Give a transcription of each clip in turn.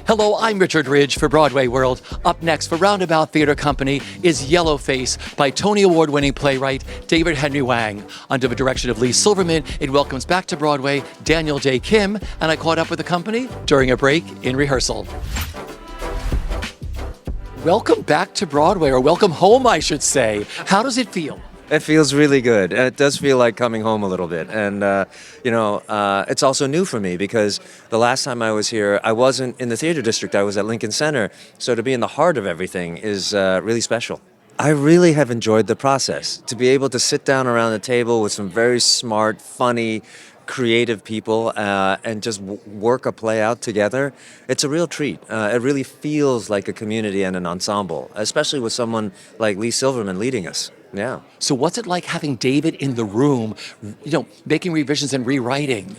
Hello, I'm Richard Ridge for Broadway World. Up next for Roundabout Theater Company is Yellowface by Tony Award-winning playwright David Henry Hwang. Under the direction of Leigh Silverman, it welcomes back to Broadway Daniel Dae Kim, and I caught up with the company during a break in rehearsal. Welcome back to Broadway, or welcome home, I should say. How does it feel? It feels really good. It does feel like coming home a little bit. And, it's also new for me because the last time I was here, I wasn't in the theater district. I was at Lincoln Center. So to be in the heart of everything is really special. I really have enjoyed the process. To be able to sit down around the table with some very smart, funny, creative people and just work a play out together, it's a real treat. It really feels like a community and an ensemble, especially with someone like Leigh Silverman leading us. Yeah. So what's it like having David in the room, making revisions and rewriting?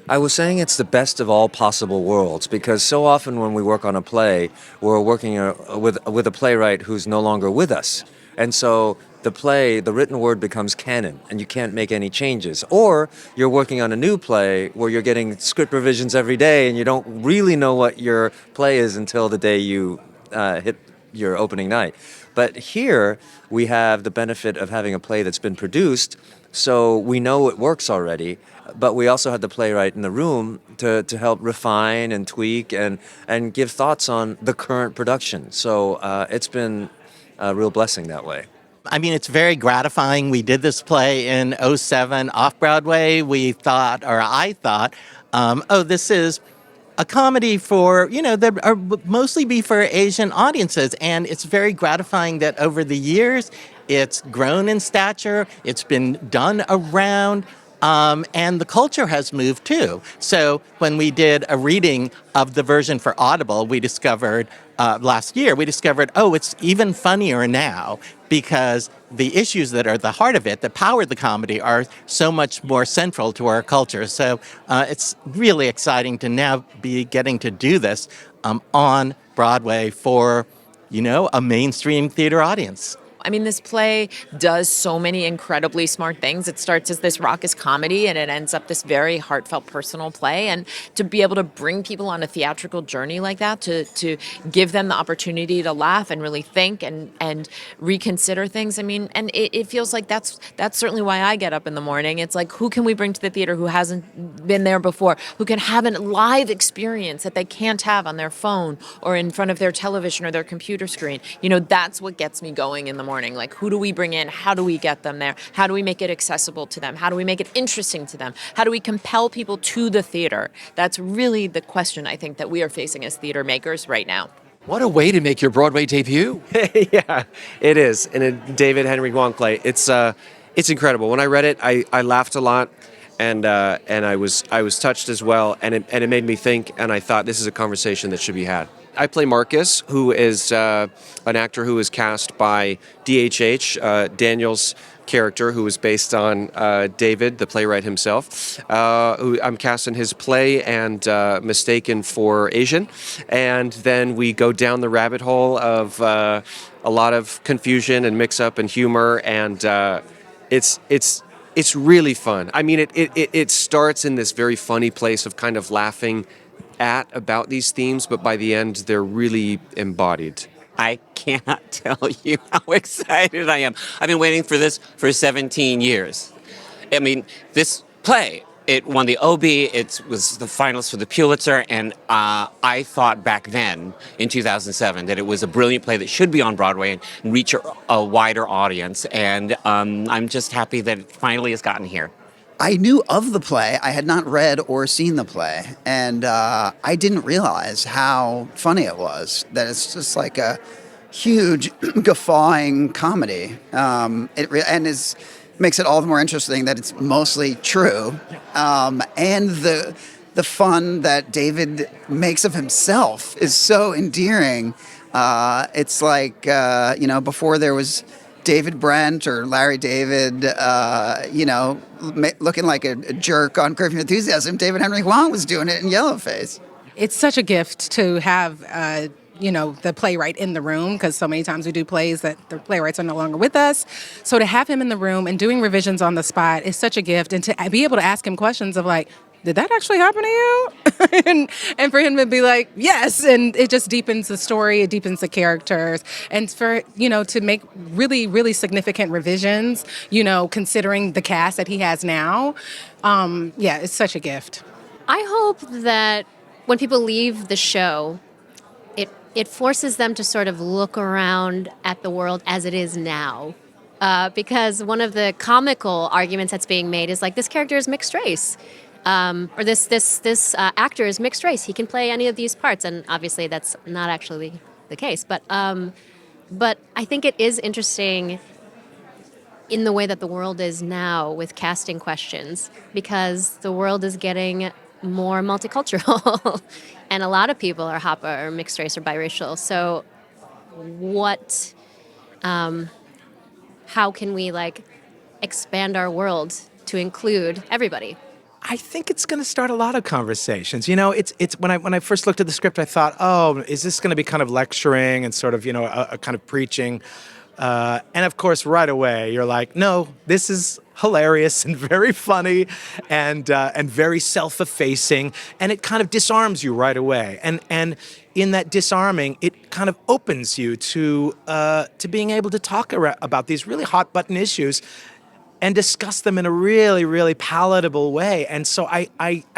I was saying it's the best of all possible worlds because so often when we work on a play, we're working with a playwright who's no longer with us. And so the play, the written word becomes canon and you can't make any changes. Or you're working on a new play where you're getting script revisions every day and you don't really know what your play is until the day you hit your opening night. But here we have the benefit of having a play that's been produced, so we know it works already, but we also had the playwright in the room to help refine and tweak and give thoughts on the current production. So it's been a real blessing that way. I mean, it's very gratifying. We did this play in '07 off-Broadway. I thought, this is a comedy for, that are mostly be for Asian audiences. And it's very gratifying that over the years, it's grown in stature, it's been done around, and the culture has moved too. So when we did a reading of the version for Audible, we discovered last year, it's even funnier now because the issues that are at the heart of it, that power the comedy, are so much more central to our culture. So it's really exciting to now be getting to do this on Broadway for, a mainstream theater audience. I mean, this play does so many incredibly smart things. It starts as this raucous comedy and it ends up this very heartfelt personal play. And to be able to bring people on a theatrical journey like that, to give them the opportunity to laugh and really think and reconsider things. I mean, and it feels like that's certainly why I get up in the morning. It's like, who can we bring to the theater who hasn't been there before, who can have a live experience that they can't have on their phone or in front of their television or their computer screen? That's what gets me going in the morning. Like, who do we bring in? How do we get them there? How do we make it accessible to them? How do we make it interesting to them? How do we compel people to the theater? That's really the question I think that we are facing as theater makers right now. What a way to make your Broadway debut. Yeah, it is. In a David Henry Hwang play. It's incredible. When I read it, I laughed a lot. And I was touched as well, and it made me think, and I thought this is a conversation that should be had. I play Marcus, who is an actor who was cast by DHH, Daniel's character, who was based on David, the playwright himself. Who I'm cast in his play and mistaken for Asian, and then we go down the rabbit hole of a lot of confusion and mix-up and humor, and it's really fun. I mean, it starts in this very funny place of kind of laughing about these themes, but by the end, they're really embodied. I cannot tell you how excited I am. I've been waiting for this for 17 years. I mean, this play, it won the Obie, it was the finalist for the Pulitzer, and I thought back then, in 2007, that it was a brilliant play that should be on Broadway and reach a wider audience, and I'm just happy that it finally has gotten here. I knew of the play. I had not read or seen the play, and I didn't realize how funny it was, that it's just like a huge guffawing comedy. Makes it all the more interesting that it's mostly true, and the fun that David makes of himself is so endearing. It's like before there was David Brent or Larry David, looking like a jerk on Curb Your Enthusiasm. David Henry Hwang was doing it in Yellowface. It's such a gift to have the playwright in the room, because so many times we do plays that the playwrights are no longer with us. So to have him in the room and doing revisions on the spot is such a gift, and to be able to ask him questions of like, did that actually happen to you? and for him to be like, yes, and it just deepens the story, it deepens the characters, and for to make really, really significant revisions, considering the cast that he has now, yeah, it's such a gift. I hope that when people leave the show, it forces them to sort of look around at the world as it is now. Because one of the comical arguments that's being made is like, this character is mixed race. Or this actor is mixed race. He can play any of these parts. And obviously that's not actually the case. But I think it is interesting in the way that the world is now with casting questions, because the world is getting more multicultural. And a lot of people are HAPA or mixed race or biracial. So how can we expand our world to include everybody? I think it's going to start a lot of conversations. It's when I first looked at the script, I thought, oh, is this going to be kind of lecturing and sort of a kind of preaching? And of course, right away, you're like, no, this is hilarious and very funny and very self-effacing, and it kind of disarms you right away. And in that disarming, it kind of opens you to being able to talk about these really hot button issues and discuss them in a really, really palatable way. And so I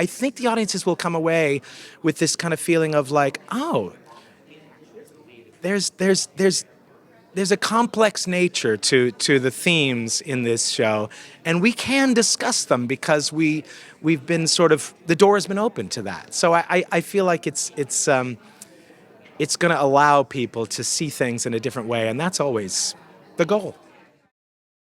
think the audiences will come away with this kind of feeling of like, oh, there's a complex nature to the themes in this show, and we can discuss them because we've been the door has been open to that. So I feel like it's going to allow people to see things in a different way, and that's always the goal.